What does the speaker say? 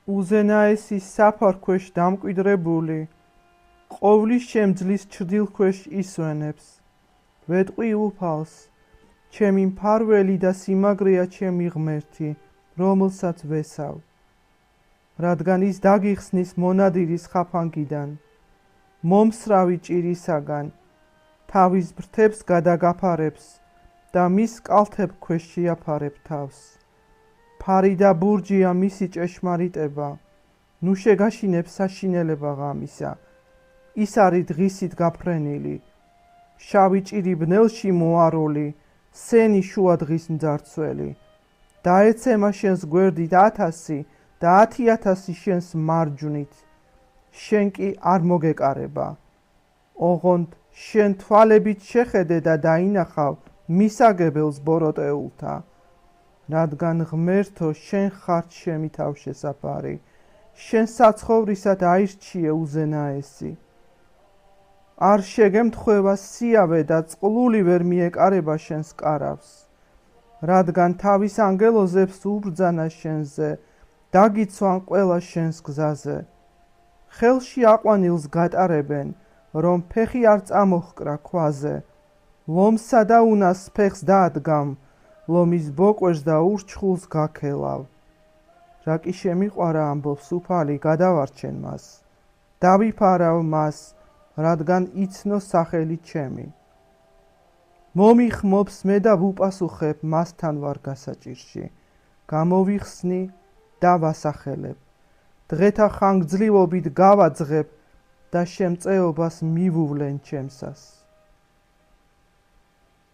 უზენაესი საფარქვეშ დამკვიდრებული, ყოვლის შემძლის ჩრდილქვეშ ისვენებს, ვეტყვი უფალს, ჩემი მფარველი და სიმაგრეა ჩემი ღმერთი, რომელსაც ვესავ. რადგან ის დაგიხსნის მონადირის ხაფანგიდან, მომსრავი ჭირისაგან, თავის ბრთებს გადაგაფარებს და მის კალთებ ქვეშ შეაფარებ თავს. ფარი და ბურჯია მისი ჭეშმარიტება, ნუ შეგაშინებს საშინელება ღამისა, ის არის დღისით გაფრენილი, შავი ჭირი ბნელში მოარული, სენი შუა დღის მძარცველი. დაეცემა შენს გვერდით 1000 და 10,000 შენს მარჯვნით, შენ კი არ მოგეკარება. ოღონდ შენ თვალებით შეხედე და დაინახავ მისაგებელს ბოროტეულთა. რადგან ღმერთო შენ ხარ ჩემი თავშესაფარი, შენ საცხოვრისად აირჩიე უზენაესი. არ შეგემთხვევა სიავე და წყლული ვერ მიეკარება შენს კარავს, რადგან თავის ანგელოზებს უბრძანა შენზე, დაგიცვან ყველა შენს გზაზე. ხელში აყვანილს გატარებენ, რომ ფეხი არ წამოჰკრა ქვაზე, ლომსა და უნას ფეხს დაადგამ, ლომის ბოკვერს და ურჩხულს გაქელავ. რა კი შემიყვარა ამბობს უფალი, გადავარჩენ მას, დავიფარავ მას, რადგან იცნო სახელი ჩემი. მომიხმობს მე და ვუპასუხებ, მასთან ვარ გასაჭირში, გამოვიხსნი და ვასახელებ. დღეთა ხანგრძლივობით გავაძღებ და შემწეობას მივუვლენ ჩემსას.